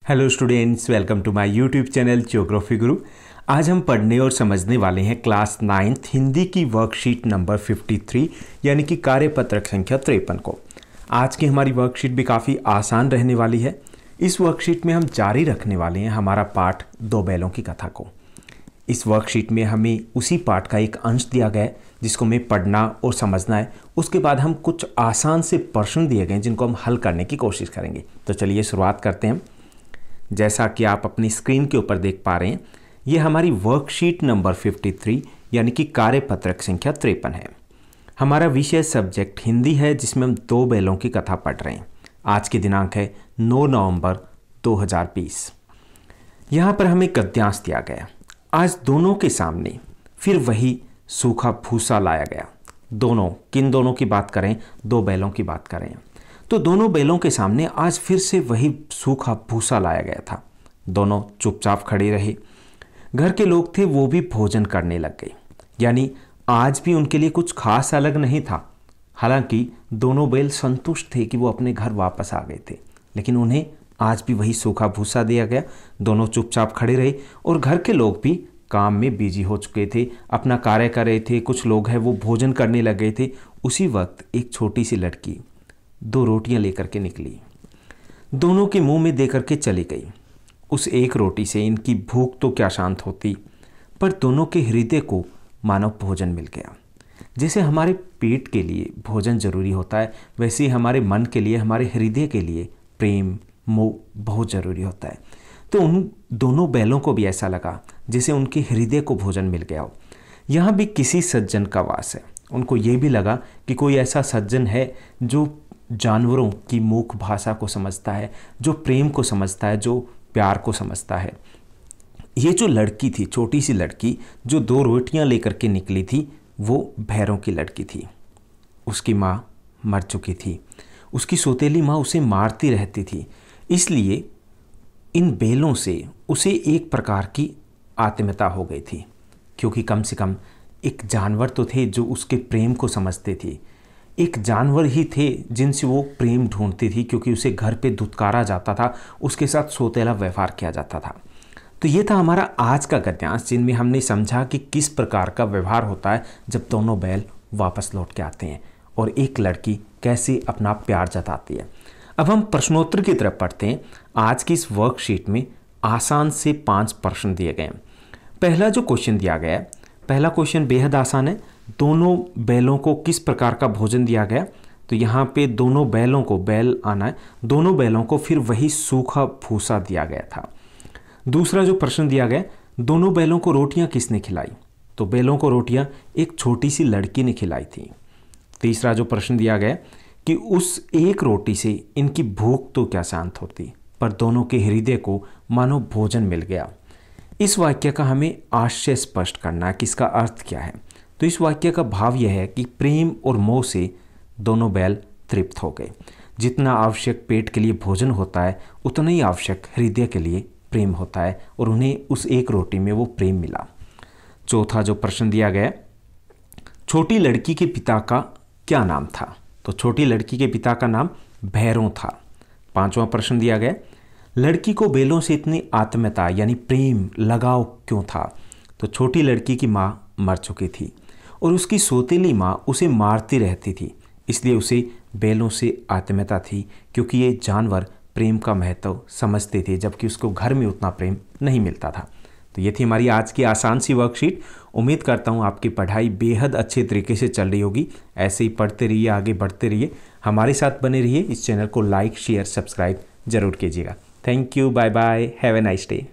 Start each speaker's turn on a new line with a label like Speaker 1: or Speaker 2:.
Speaker 1: Hello students, welcome to my YouTube channel geography Guru. आज हम पढ़ने और समझने वाले हैं क्लास 9th हिंदी की वर्कशीट नंबर 53 यानी कि कार्यपत्रक संख्या 53 को। आज की हमारी वर्कशीट भी काफ़ी आसान रहने वाली है। इस वर्कशीट में हम जारी रखने वाले हैं हमारा पाठ दो बैलों की कथा को। इस वर्कशीट में हमें उसी पाठ का एक अंश दिया गया है जिसको हमें पढ़ना और समझना है। उसके बाद हम कुछ आसान से प्रश्न दिए गए जिनको हम हल करने की कोशिश करेंगे। तो चलिए शुरुआत करते हैं। जैसा कि आप अपनी स्क्रीन के ऊपर देख पा रहे हैं, ये हमारी वर्कशीट नंबर 53 यानी कि कार्यपत्रक संख्या 53 है। हमारा विषय सब्जेक्ट हिंदी है जिसमें हम दो बैलों की कथा पढ़ रहे हैं। आज की दिनांक है 9 नवंबर 2020। यहाँ पर हमें गद्यांश दिया गया। आज दोनों के सामने फिर वही सूखा भूसा लाया गया। दोनों किन दोनों की बात करें? दो बैलों की बात करें तो दोनों बैलों के सामने आज फिर से वही सूखा भूसा लाया गया था। दोनों चुपचाप खड़े रहे। घर के लोग थे वो भी भोजन करने लग गए, यानी आज भी उनके लिए कुछ खास अलग नहीं था। हालांकि दोनों बैल संतुष्ट थे कि वो अपने घर वापस आ गए थे, लेकिन उन्हें आज भी वही सूखा भूसा दिया गया। दोनों चुपचाप खड़े रहे और घर के लोग भी काम में बिजी हो चुके थे, अपना कार्य कर रहे थे। कुछ लोग हैं वो भोजन करने लग गए थे। उसी वक्त एक छोटी सी लड़की दो रोटियां लेकर के निकली। दोनों के मुंह में देकर के चली गई। उस एक रोटी से इनकी भूख तो क्या शांत होती, पर दोनों के हृदय को मानव भोजन मिल गया। जैसे हमारे पेट के लिए भोजन जरूरी होता है, वैसे ही हमारे मन के लिए, हमारे हृदय के लिए प्रेम मोह बहुत ज़रूरी होता है। तो उन दोनों बैलों को भी ऐसा लगा जैसे उनके हृदय को भोजन मिल गया हो। यहाँ भी किसी सज्जन का वास है। उनको ये भी लगा कि कोई ऐसा सज्जन है जो जानवरों की मूक भाषा को समझता है, जो प्रेम को समझता है, जो प्यार को समझता है। ये जो लड़की थी, छोटी सी लड़की जो दो रोटियां लेकर के निकली थी, वो भैरों की लड़की थी। उसकी माँ मर चुकी थी। उसकी सौतेली माँ उसे मारती रहती थी। इसलिए इन बैलों से उसे एक प्रकार की आत्मीयता हो गई थी, क्योंकि कम से कम एक जानवर तो थे जो उसके प्रेम को समझते थे। एक जानवर ही थे जिनसे वो प्रेम ढूंढती थी, क्योंकि उसे घर पे धुतकारा जाता था, उसके साथ सौतेला व्यवहार किया जाता था। तो ये था हमारा आज का गद्यांश, जिनमें हमने समझा कि किस प्रकार का व्यवहार होता है जब दोनों बैल वापस लौट के आते हैं और एक लड़की कैसे अपना प्यार जताती है। अब हम प्रश्नोत्तर की तरफ पढ़ते हैं। आज की इस वर्कशीट में आसान से 5 प्रश्न दिए गए हैं। पहला जो क्वेश्चन दिया गया है, पहला क्वेश्चन बेहद आसान है। दोनों बैलों को किस प्रकार का भोजन दिया गया? तो यहाँ पे दोनों बैलों को, बैल आना है, दोनों बैलों को फिर वही सूखा भूसा दिया गया था। दूसरा जो प्रश्न दिया गया, दोनों बैलों को रोटियां किसने खिलाई? तो बैलों को रोटियां एक छोटी सी लड़की ने खिलाई थी। तीसरा जो प्रश्न दिया गया कि उस एक रोटी से इनकी भूख तो क्या शांत होती, पर दोनों के हृदय को मानो भोजन मिल गया। इस वाक्य का हमें आशय स्पष्ट करना है कि इसका अर्थ क्या है। तो इस वाक्य का भाव यह है कि प्रेम और मोह से दोनों बैल तृप्त हो गए। जितना आवश्यक पेट के लिए भोजन होता है, उतना ही आवश्यक हृदय के लिए प्रेम होता है, और उन्हें उस एक रोटी में वो प्रेम मिला। चौथा जो प्रश्न दिया गया, छोटी लड़की के पिता का क्या नाम था? तो छोटी लड़की के पिता का नाम भैरों था। पांचवां प्रश्न दिया गया, लड़की को बैलों से इतनी आत्मीयता यानी प्रेम लगाव क्यों था? तो छोटी लड़की की माँ मर चुकी थी और उसकी सौतेली माँ उसे मारती रहती थी, इसलिए उसे बैलों से आत्मीयता थी, क्योंकि ये जानवर प्रेम का महत्व समझते थे, जबकि उसको घर में उतना प्रेम नहीं मिलता था। तो ये थी हमारी आज की आसान सी वर्कशीट। उम्मीद करता हूँ आपकी पढ़ाई बेहद अच्छे तरीके से चल रही होगी। ऐसे ही पढ़ते रहिए, आगे बढ़ते रहिए, हमारे साथ बने रहिए। इस चैनल को लाइक शेयर सब्सक्राइब जरूर कीजिएगा। Thank you, bye bye, have a nice day.